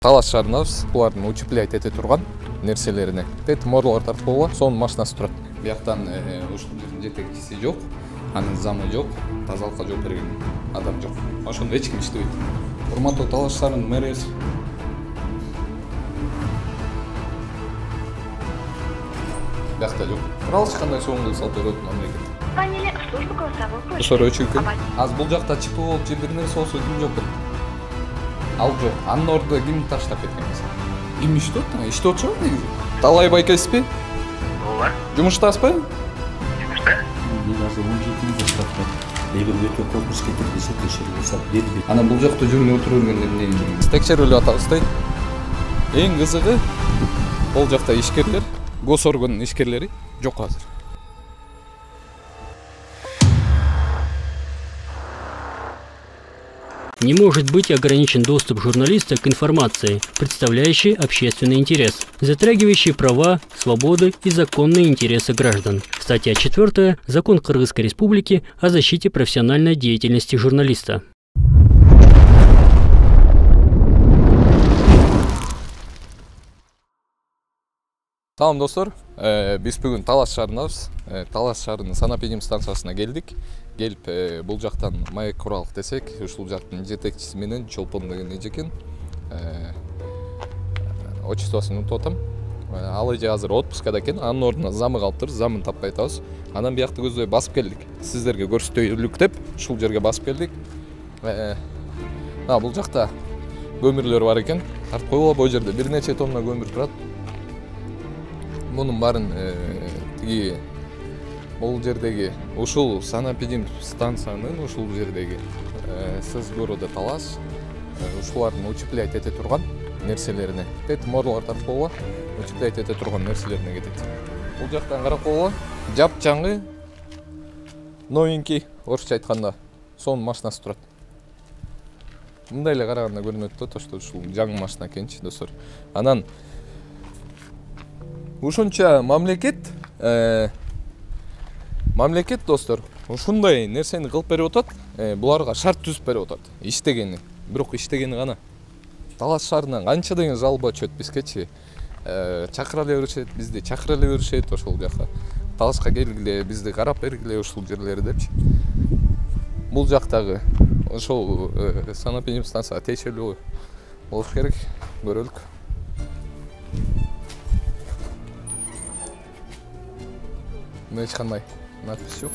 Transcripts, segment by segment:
талаш шаарынабыз. Булардын утеплять эте турган нерселерине. Морлор тартып койгон, сонун машинасы турат. Бияктан ушул жердин жетекчиси жок, анын замы жок, тазалыкка жооп берген адам жок. Ошондо эч ким иштебейт. Урматтуу талаш шаарынын мэриясы. Биякта жок. Куралыч кандай соңгу салып берет мамлекет. Звонили в службу голосовой почты. Сорочу экен. Аз бул жакта чипи болуп же бир нерсе болсо ким жооп берет? Ал жок. Анын ордуна ким таштап кеткен эмес? Ким иштеп атат? Иштеп атышабы негизи? Талай байкесизби? Ооба. Жумуштасызбы? Жумушта? Мен азыр 17 жаштап эгер өтө коркунуч кетирбесе текшерип алса бербейт. Анан бул жакта жүрүнүп отуруп жүргөндө эмне? Текшерилип атабыз дейт. Эң кызыгы бул жакта ишкерлер, гос органдын ишкерлери жок азыр. Не может быть ограничен доступ журналиста к информации, представляющей общественный интерес, затрагивающей права, свободы и законные интересы граждан. Статья 4. Закон Кыргызской Республики о защите профессиональной деятельности журналиста. Салам достор, биз бүгүн Талаш шаарынабыз. Талаш шаарынын Санапедим станциясына келдик. Келип бул жактан маек куралык десек, ушул жактын жетекчиси менен Чолпон деген эже экен. Отчествосын унутуп атам. Ал эже азыр отпускада экен, анын ордуна замы калыптыр, замын таппай атабыз. Анан биякты көздөй басып келдик. Сиздерге көрсөтөлүк деп ушул жерге басып келдик. Бул жакта көмүрлөр бар экен. Тартып койгула, бул жерде бир нече тонна көмүр турат. Мунун баарын тиги бул жердеги ушул Санапедим станциянын ушул жердеги ССГорода Талаш ушулардын утеплять эте турган нерселерине, морлор тартып койгула, утеплять эте турган нерселерине кетет. Бул жактан карап койгула, жапжаңы новенький, орусча айтканда, сонун машинасы турат. Мындай эле караганда көрүнөт да, что ушул жаңы машина экенчи, достор. Анан ушунча мамлекет достор, ушундай нерсени кылып берип атат, буларга шарт түзүп берип атат. Иштегени, бирок иштегени гана. Талаш шаарынан канча деген жалоба өтөт бизгечи. Чакыра эле беришет, бизди чакыра эле беришет ошол жака. Талашка келгиле, бизди карап бергиле ушул жерлерди депчи. Бул жактагы ошол Санапедим станцияга тиешелүү болуш керек, көрөлүк. Эч кандай надпись жок.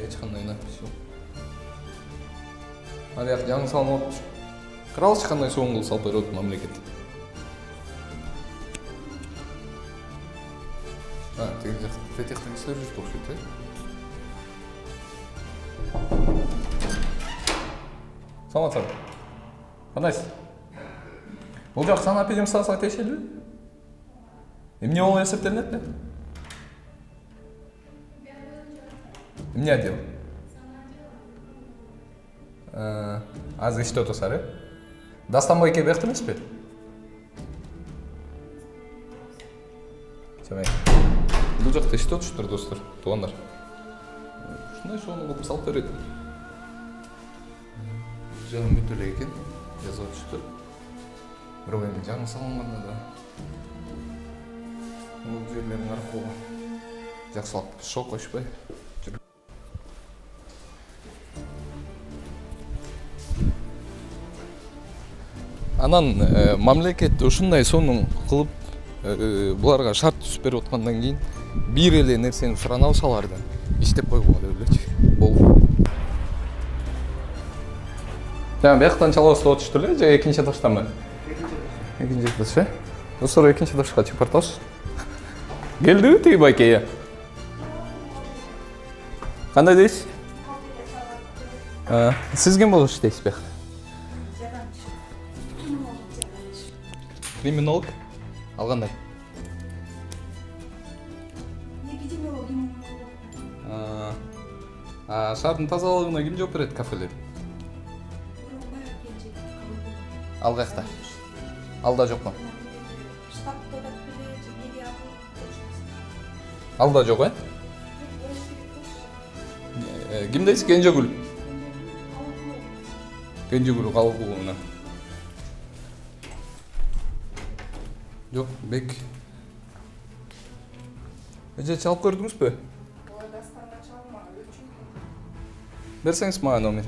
Эч кандай надпись жок. Ал жак жаңы салынып атыптыр. Кыралыч кандай соң кылып салып берет мамлекет. Тиги жакта техникалар жүрүп окшойт, Саламатсызбы. Кандайсыз? Бул жак Санапедим станцияга тиешелүүбү? Эмне болуп эсептелинет эле? Эмне отдел? Азыр иштеп атасыздар, Дастанбай эке биякта эмеспи? Бул жакта иштеп атышптыр, достор, туугандар. Ушундай шоуну кылып салып берет. Жагым бүт эле экен, жазып атышптыр. Бирок эми жаңы салынганда да бул жерлерин карап койгон. Жакшылап шок койшпай. Анан мамлекет ушундай сонун кылып буларга шарт түзүп берип аткандан кийин бир эле нерсени сурана алсалардан иштеп койгула деп элечи. Болду. Жаңа бияктан чалабыз деп атыштыр эле, же экинчи этажданбы? Экинчи этаж, Достор, экинчи этажга чыгып баратабыз. Келдиби тиги байкеге? Кандай дейсиз? Сиз ким болуп иштейсиз биякта? Криминолог? Ал кандай? Шаардын тазалыгына ким жооп берет, кафелер? Ал каякта? Алда жокпу? Алда жок, Кимдейсиз? Кенжегүл. Кенжегүл кабыл клубуна. Жок, бек. Эже чалып көрдүңүзбү? Берсеңиз мага номер.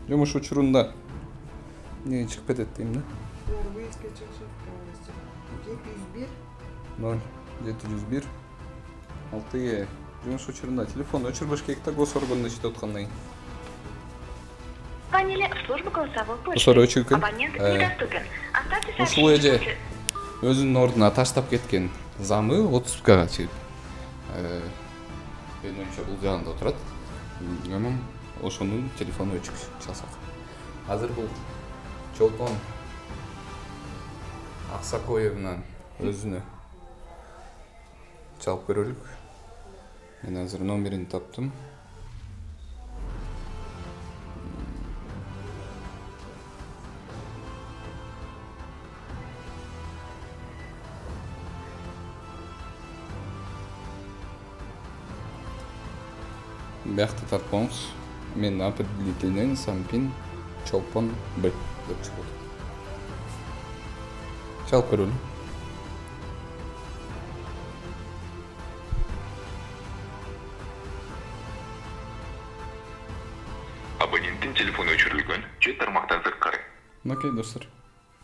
Жумуш учурунда не чыгып кетет дейм да. 0701 6Е. Жумуш учурунда телефон өчүрбөш керек да, госорганда иштеп аткандан кийин. Звонили в службу голосовой почты. Ошол өчүркүн. Абонент недоступен. Оставьте Ушул сообщение. эже өзүнүн ордуна таштап кеткен замы отпускага чыгып. Менин оюмча бул жагында отурат. Анан ошонун телефону өчүк чалсак. Азыр бул Чолпон Аксакоевнан өзүнө чалып көрөлүк. Мен азыр номерин таптым. Бияқта тартпаңыз. Мен определительный Сампин Чолпон Б деп чыгат. Чалып көрөлүм. Абоненттин телефону өчүрүлгөн. Чет тармактан сырткары. Окей, достор.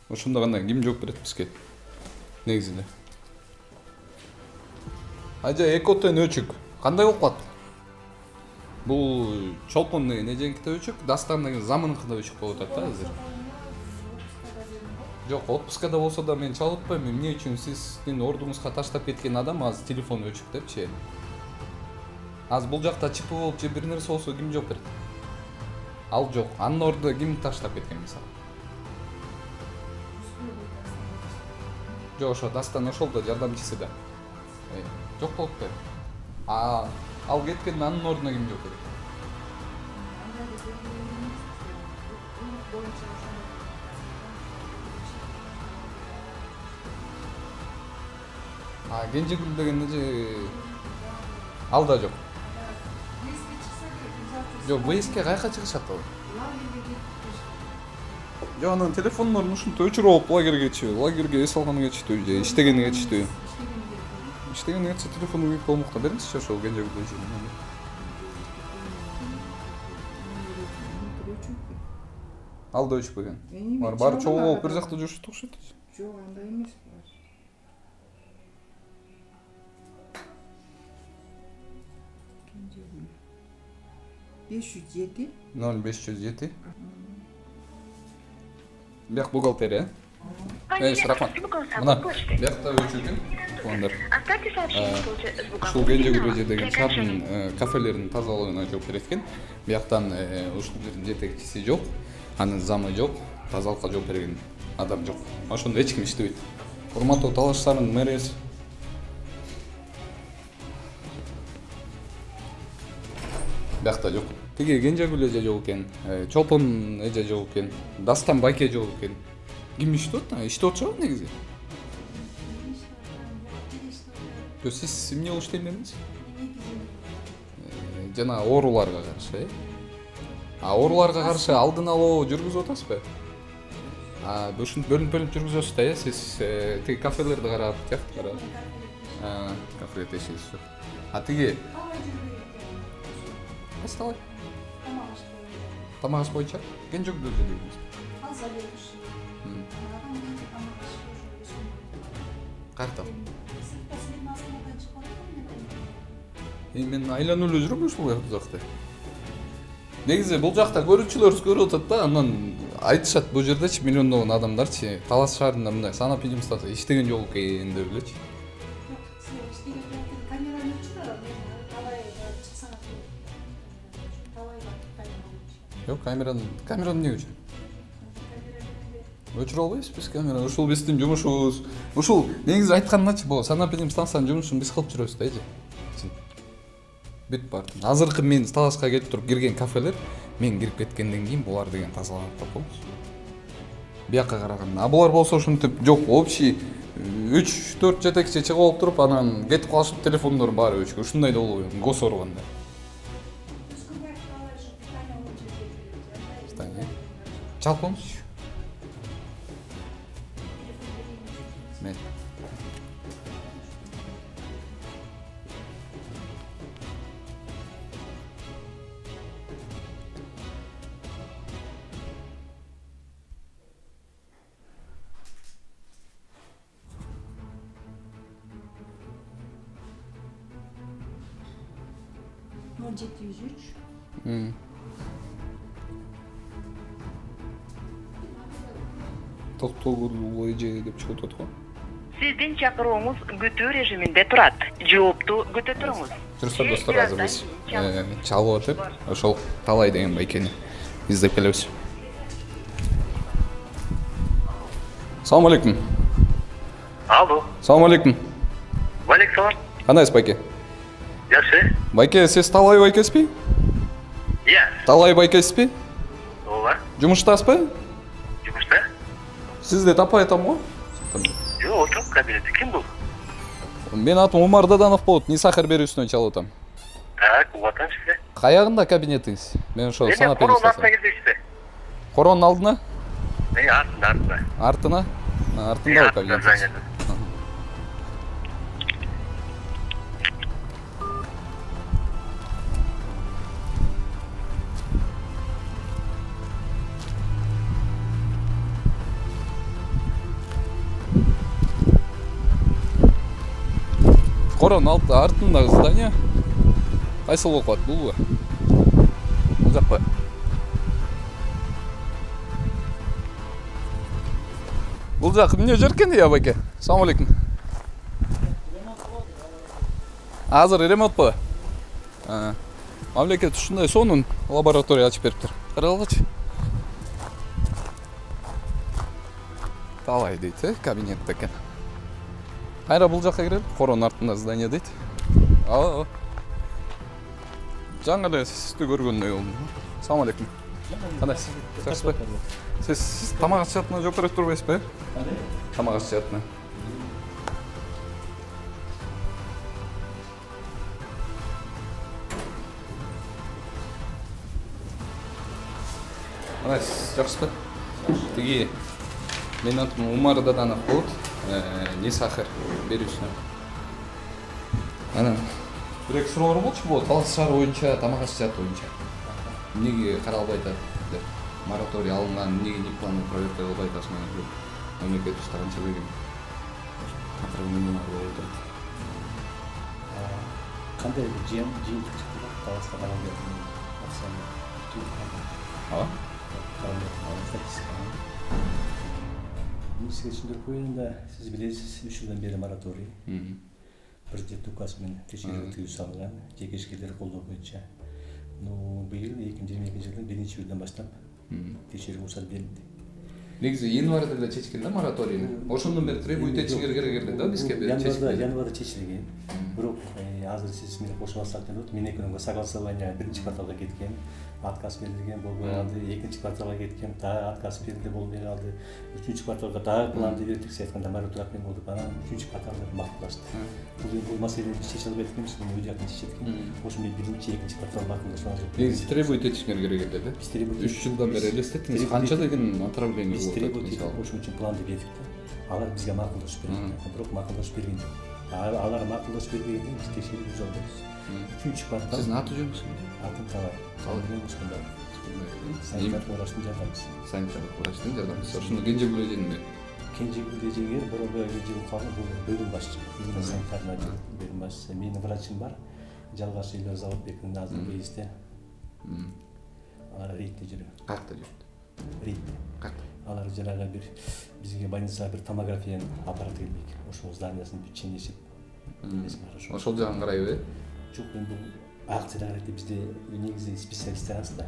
Ошондо гана ким жооп берет бизге? Негизинде. Ажа экотен өчүк. Кандай болуп калат? Бул Чолпон деген эженките өчүк, Дастан деген замыныкында өчүк болуп атат да азыр. Жок, отпускада болсо да мен чалып атпайм. Эмне үчүн сиздин ордуңузга таштап кеткен адам азыр телефон өчүк депчи. Азыр бул жакта чипи болуп же бир нерсе болсо ким жооп берет? Ал жок. Анын ордуна ким таштап кеткен мисалы? Жок, ошо Дастан ошол да жардамчысы да. Жок болуп атпайбы? Ал кеткен анын ордуна ким жооп берет? Кенжегүл деген эже ал да жок. Жок, ВСК кайка чыгышат ал? Жок, анын телефондорун ушинтип өчүрүп алып лагерге чыгып, лагерге эс алганы кетиштүү же иштегени кетиштүү. Иштеген нерсе телефону үйүп болмокта. Бериңизчи ошол Кенжегүл эженин. Ал да өчпөгөн. Баары чогуу болуп бир жакта жүрүшүп окшойт. Жок, андай эмес. 507 0507. Бияк бухгалтерия. Рахмат. Мына биякта өчүргөн пландар. Оставьте сообщение в случае с Ушул Кенжегүл эже деген шаардын кафелерин тазалоогуна жооп берет экен. Бияктан ушул жердин жетекчиси жок, анын замы жок, тазалыкка жооп берген адам жок. Ошондо эч ким иштебейт. Урматтуу Талаш шаарынын мэриясы. Бияқта жоқ. Тиги Кенжегүл эже жок экен, Чолпон эже жок экен, Дастан байке жок экен. Ким иштеп атат? Иштеп атышабы негизи? Сиз эмне болуш дедиңиз? Жана ооруларга каршы, ооруларга каршы алдын алуу жүргүзүп атасызбы? Ушинтип бөлүнүп жүргүзөсүз да, сиз тиги кафелерди карап, тиякты карап. Кафеге тешегиз жок. Тиги Асталай. Тамак аш боюнча Кенжегүл эже дегенбиз. Кайерде? Мен айланып эле жүрөм ушул жакта. Негизи бул жакта көрүүчүлөр көрүп атат да, анан айтышат бул жердечи миллиондогон адамдарчы Талас шаарында мындай санап билим станция иштеген жок экен деп элечи. Жок, камераны эмне үчүн? Өчүрө албайбыз биз камераны. Ушул биздин жумушубуз. Ушул негизи айтканымчы бул санап билим станциянын жумушун биз кылып жүрөбүз да эже. Бүт бар. Азыркы мен Талашка келип туруп кирген кафелер, мен кирип кеткенден кийин булар деген тазаланып калып. Бияка караганда. Булар болсо ушинтип жок, общий 3-4 жетекчи чыгып алып туруп анан кетип калышып телефондорун баары өчкөн. Ушундай да болобу? Гос органда. Чалкыңызчы. Мен. Токтогул же деп чыгып атат го. Сиздин чакырууңуз күтүү режиминде турат. Жоопту күтө туруңуз. Жүрсө достор, азыр биз чалып атып, ошол Талай деген байкени издеп келебиз. Салам алейкум. Алло. Салам алейкум. Валик салам. Кандайсыз байке? Жакшы. Байке, сиз Талай байкесизби? Иә. Талай байкесизби? Ооба. Жумуштасызбы? Жумушта? Сизди таппай атам го? Жок, отуруп кабинетте. Ким бул? Менин атым Умар Даданов болот. Нисахар берүүсүнөн чалып атам. Так, угатам сизди. Каягында кабинетиңиз? Мен ошо санап берип Коронун артына атам. келдиксизде. Коронун алдына? Артына. Артына? Артында кабинет. Коронун артындагы здание. Кайсыл болуп калат, булбу? Бул жакпы. Бул жак эмне жер экен я байке? Салам алейкум. Азыр ремонтпу? Мамлекет ушундай сонун лаборатория ачып бериптир. Каралгычы. Талай дейт, кабинетте экен. Кайра бул жакка кирели, коронун артында здание дейт. Жаңы эле сизди көргөндөй болдум. Салам алейкум. Кандайсыз? Жакшысызбы? Сиз тамак ачатына жок көрөп турбайсызбы? Тамак ачатына. Кандайсыз? Жакшысызбы? Тиги менин атым Умар Даданов болот. Нисахар берүүсүнөн. Анан бир суроолор болчу бул Талас шаар боюнча тамак ачат боюнча. Эмнеге каралбай атат деп мораторий алынган, эмнеге неплановый проверка кылбай атасыңар деп мамлекет устаганча берген. Атырабы болуп атат. Кандай жыйынтык чыкты Таласта каралбай Сизге түшүндүрүп коеюн да, сиз билесиз, 3 жылдан бери мораторий. Президент указымен текшерүү тыюу салынган, жеке ишкерлер колдоо боюнча. Быйыл 2022 жылдын 1-июлдан баштап текшерүү уруксат берилди. Негизи январда эле чечкен да мораторийни. Ошондон бери требует этишиңер керек эле да бизге чечкен. Январда чечилген. Бирок азыр сиз менен кошуп алсак деп атат. Мен экөөнүн согласование 1-чи кварталга кеткен. Отказ берилген, болбой калды. 2-чи кварталга кеткен, дагы отказ берилди, болбой калды. 3-чү кварталга дагы планды берип айтканда мораторий болуп, анан 3-чү кварталда макулдашты. Бул маселени биз чече албай атканбыз, муну өз жактан чечет. Ошо менен 1-чи, 2-чи квартал макулдашкан. Негизи требует этишиңер керек эле да. 3 жылдан бери элестеттиңиз, канча деген направление болуп атат. Ошон үчүн планды бердик. Алар бизге макулдашып берди. Бирок макулдашып берген жок. Алар макулдашып бергенден биз текшерүү жүргүзөбүз. 3-чү квартал. Сиздин аты жөнүңүз? Атым Талай. Талай менен ушундай. Санитар врачтын жардамчысы. Санитар врачтын жардамчысы. Ошондо Кенже Гүлэженби? Кенже Гүлэжеге Боробой Гүлэжеге калган бул бөлүм башчы. Бөлүм санитарный бөлүм башчысы. Менин врачым бар. Жалгаш үйлөр Заводбектин азыр бейисте. Алар рейдте жүрөт. Каякта жүрөт? Рейдте. Каякта? Алар жанагы бир бизге больницага бир томографиянын аппараты келбек. Ошол зданиясын bütченесип. Ошол жагын карайбы? Жок, мен бул акцияда карайт бизде негизи специалисттер аз да.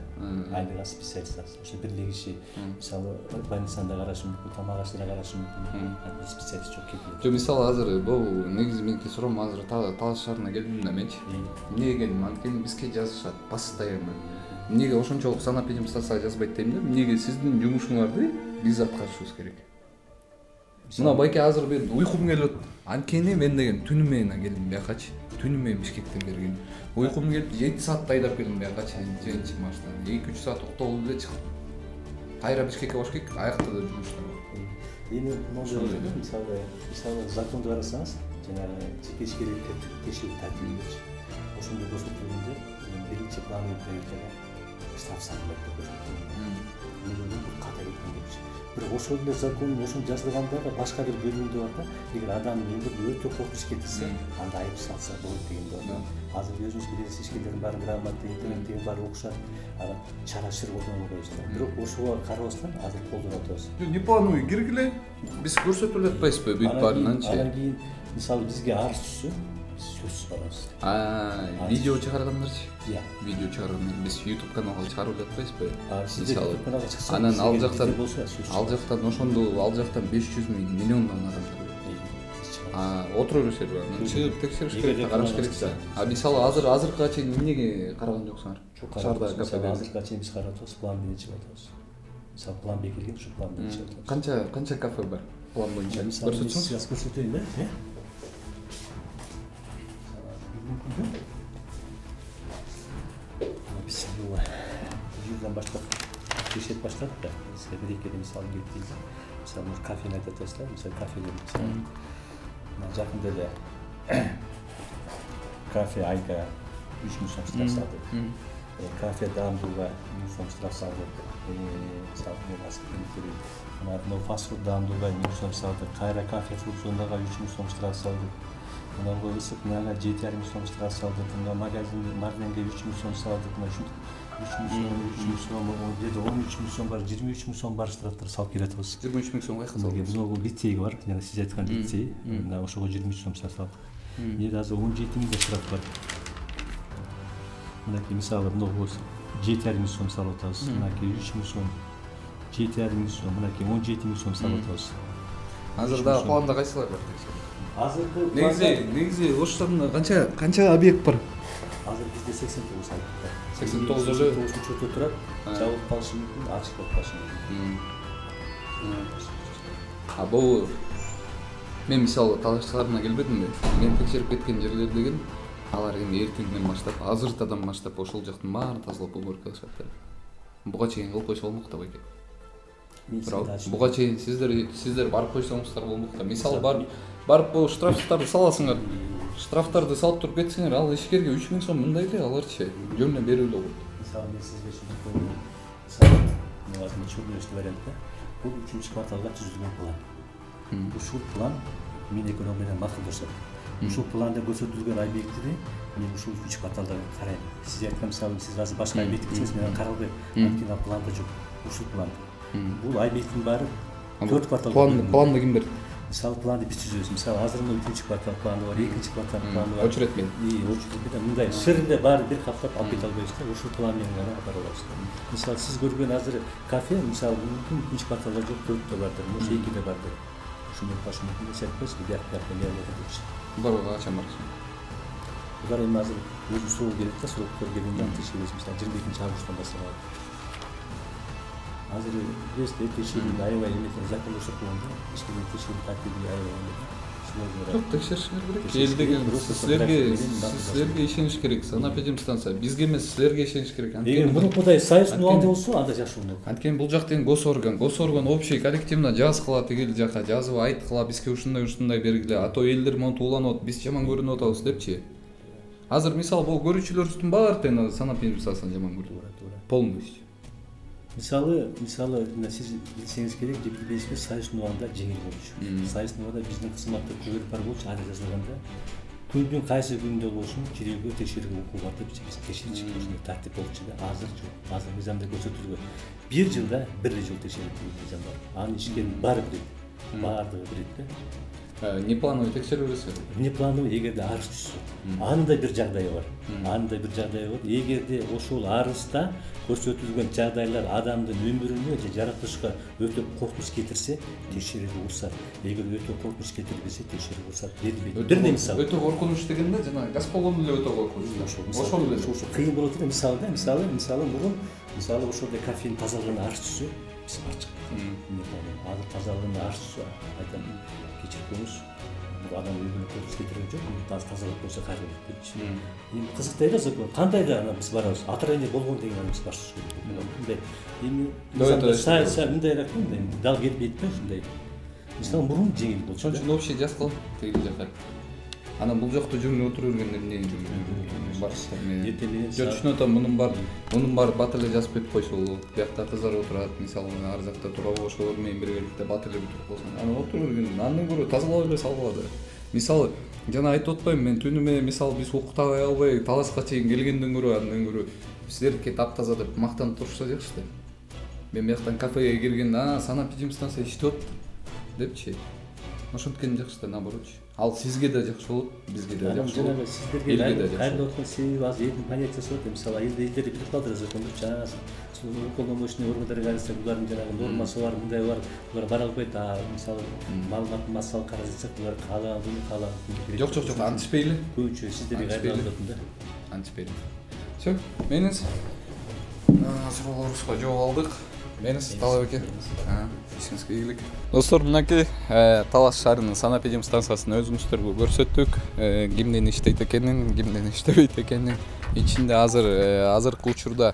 Айнага специалист аз. Ошо бир киши мисалы больницада карашы мүмкүн, тамак ашында карашы мүмкүн. Специалист жок келди. Жок, мисалы азыр бул негизи меники суроом азыр Талас шаарына келдим да менчи. Эмнеге келдим? Анткени бизге жазышат постоянно. Эмнеге ошончолук санап эжим стация жазбайт дейм да. Эмнеге сиздин жумушуңарды биз аткарышыбыз керек? мына байке азыр мен уйкум келип атат. Анткени мен деген түнү менен келдим биякачы. Түнү менен Бишкектен бери келдим. Уйкум келип 7 саатта айдап келдим биякачы. Женчи машинадан 2-3 саат уктап эле чыктым. Кайра Бишкекке баш келдик, аякта да жумуштар бар. Эми мисалы законду карасаңыз, жанагы жеке ишкерлерге текшерүү тартибинде ошондо көрсөтүлгөндө биринчи план штраф салынат деп көрсөтүлгөн. Бул ката кеткен депчи. Бирок ошол эле закон ошон жазылганда да башка бир бөлүмдө бар да, эгер адам өтө коркунуч кетирсе, анда айып салса болот дегенде бар. Азыр өзүңүз билесиз, ишкерлердин баары грамотный, интернеттеги баары окушат, ага чара чыр колдонуп коюштар. Бирок ошого карабастан азыр колдонуп атабыз. Не плануй киргиле, биз көрсөтүп атпайсызбы бүт баарынанчы? Анан кийин мисалы бизге арыз түшсө, сөзсүз барабыз. Видео чыгаргандарчы? Иә. Видео чыгаргандар биз YouTube каналга чыгарып жатпайбызбы? Сиздер YouTube каналга чыкса, анан ал жактан ошондо ал жактан 500 миллиондон адамдар. Отура беришет анан чыгып текшериш керек, караш керек да. Мисалы азыркыга чейин эмнеге караган жоксуңар? Шаарда кафеде. Азыркыга чейин биз карап атабыз, план менен чыгып атабыз. Мисалы план бекилген, ушу план менен чыгып атабыз. Канча кафе бар? План боюнча көрсөтсөңүз. Көрсөтөйүн да, Bismillah. Yüzden başladık. Keşfet başladık da. Mesela bir iki misal gittiğimiz. Mesela bu kafenin arkadaşlar. Mesela kafelerin mesela. Yakında da kafe ayda 3 milyon straf saldık. Kafe damdurga 1 milyon straf saldık. Mesela bu nasıl bir Ama fast food damdurga 1 milyon saldık. Kayra kafe funksiyonunda 3 milyon straf saldık. Bundan böyle sıkıntıyla GTR misyon straf saldık. Bundan Marden'de 3 misyon saldık. 3 misyon var. Orada 13 misyon var. 23 misyon var strafları salıp geletiyoruz. 23 misyon var. Bizim o litseyi var. Yani siz aytkan litseyi. Oşo 23 misyon saldık. Yine azı 17 de straf var. Bunaki misalı bunda GTR misyon salıyoruz. Bunaki 3 misyon. GTR misyon. Bunaki 17 misyon salıyoruz. Hazırda planda kaysalar var? Негизи Оштарда канча объект бар? Азыр бизде 89 объект бар. 89 эле учетто турат. Жабылып калышы мүмкүн, ачык болуп калышы мүмкүн. Бул мен мисалы талашчыларына келбедимби? Мен текшерип кеткен жерлер деген алар эми эртеңден баштап, азыртадан баштап ошол жактын баарын тазалап убуруп калышат да. Буга чейин кылып койсо болмок да байке. Буга чейин сиздер барып койсоңуздар болмок да. Мисалы барып бул штрафтарды саласыңар. Штрафтарды салып туруп кетсеңер, ал ишкерге 3 миң сом мындай эле аларчы. Жөнүнө берүү эле болот. Мисалы мен сизге шундый коюм. Мисалы, мен чөбөлөштү вариантта. Бул 3-чү кварталга түзүлгөн план. Ушул план мен экономия менен макулдашат. Ушул планда көрсөтүлгөн объектиди мен ушул 3 кварталда карайм. Сиз айткан мисалы сиз азыр башка объект кетсеңиз мен каралбайм. Анткени планда жок. Ушул планда. Бул объекттин баары 4 кварталда. Планды ким берди? Мисалы планды биз түзөбүз. Мисалы азыр 3-чү квартал планы бар, 2-чи квартал планы бар. Очерет мен. Очерет менен мындай шырында баары бир каптап алып кете албайбыз да. Ушул план менен гана каралабыз. Мисалы сиз көргөн азыр кафе мисалы 3-чү кварталда жок, 4-тө бардыр, может 2-де бардыр. Ушуну башы мүмкүн десе айтпайсыз, бир кафе менен депчи. Бар качан бар? Булар эми азыр өзү срок келет да, сроктор келгенде текшеребиз. Мисалы 22 августтан башталат. Азыр бизде текшерүү аябай эметер закон көрсөтүлгөндө, ишкерге текшерүү тартиби аябай эмет. Жок, текшеришиңер керек. Эл деген силерге ишениш керек. Санэпидемстанция бизге эмес, силерге ишениш керек. Эгер мурункудай союз нуалда болсо, анда жакшы болот. Анткени бул жак деген госорган общий коллективно жазгыла тигил жака жазып айткыла бизге ушундай бергиле. А то элдер монтип уланып, биз жаман көрүнүп атабыз депчи. Азыр мисалы бул көрүүчүлөрүбүздүн баары тең санэпидемстанцияны жаман көрүп. Полностью. Мисалы сиз билсеңиз керек, бизге союз нуалда жеңил болчу. Союз нуалда биздин кызматта көбүрөөк бар болчу, ада жазылганда күндүн кайсы күнүндө болсун жүрөгү текшерүүгө укугу бар деп биз текшерчү ушундай тартип болчу да. Азыр жок. Азыр мыйзамда көрсөтүлгөн. 1 жылда 1 жыл текшерип мыйзам бар. Анын ишкерин баары билет. Баардыгы билет да. Неплановый текшерүү берсе. Неплановый эгерде арыз түшсө, анын да бир жагдайы бар. Эгерде ошол арызда көрсөтүлгөн жагдайлар адамдын өмүрүнө же жаратылышка өтө коркунуч кетирсе, текшерүүгө уруксат. Эгер өтө коркунуч кетирбесе, текшерүүгө уруксат берилбейт. Бир мисалы. Өтө коркунуч дегенде жана газ баллону эле өтө коркунуч. Ошол эле кыйын болот эле. Мисалы мурун ошолдой кафенин тазалыгына арыз түшсө, биз ачык. Азыр тазалыгын арчы айтам, кечирип коюңуз. Бул адам өзүнө көз кетирген жок. Тазалык болсо кайрылып кетчү. Эми кызык да закон. Кандай да биз барабыз. Атырайны болгон деген биз барсыз. Мындай эми сайса мындайраак дал кетпейт да ушундай. Мисалы мурун жеңил болчу. Ошон үчүн общий жазгыл тегил жака. Анан бул жакта жүрүп отуруп жүргөндө эмне барсыздар мен. Жо түшүнүп атам, мунун бар бат эле жазып кетип койсо болот. Биякта кыздар отурат, мисалы ар жакта тура ошолор менен биргеликте бат эле бүтүп болсун. Анан отуруп жүргөндө андан көрө тазалап эле салгыла да. Мисалы жана айтып атпаймынбы, мен түнү менен мисалы биз уктабай албай талашка чейин келгенден көрө силердики таптаза деп мактанып турушса жакшы да. Мен бияктан кафеге киргенде, сана пижим станция иштеп атты депчи. Ошонткени жакшы да, наоборот. Ал сизге да жакшы болот, бизге да жакшы болот. Жанагы сиздерге кайрылып аткан себеби азыр элдин позициясы бар. Мисалы элдерди бүтүп калдырат законду. Жанагы уполномоченный органдарга караса булардын жанагы нормасы бар, мындай бар. Булар бара албайт. Мисалы маалымат массалык каражатсак булар каалаган. Жок, антишпейли. Көбүнчө сиздерге кайрылып атат да. Антишпейли. Всё, менис суроолорубузга жооп алдык. Менис Талап эке. Ишиңизге ийгилик. Достор, мынакей Талас шаарынын санапедим станциясын өзүңүздөргө көрсөттүк. Кимдин иштейт экенин, кимдин иштебейт экенин. Ичинде азыркы учурда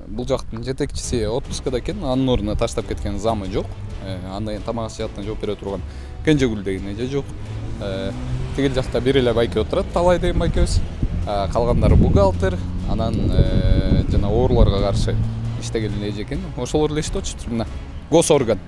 бул жактын жетекчиси отпускада экен, анын ордуна таштап кеткен замы жок. Андан тамак ашыяттан жооп бере турган Кенжегүл деген эже жок. Тигил жакта бир эле байке отурат, Талай деген байкебиз. Калгандары бухгалтер, анан жана ооруларга каршы иштеген эже экен. Ошолор эле иштеп атышыптыр мына. Госорган.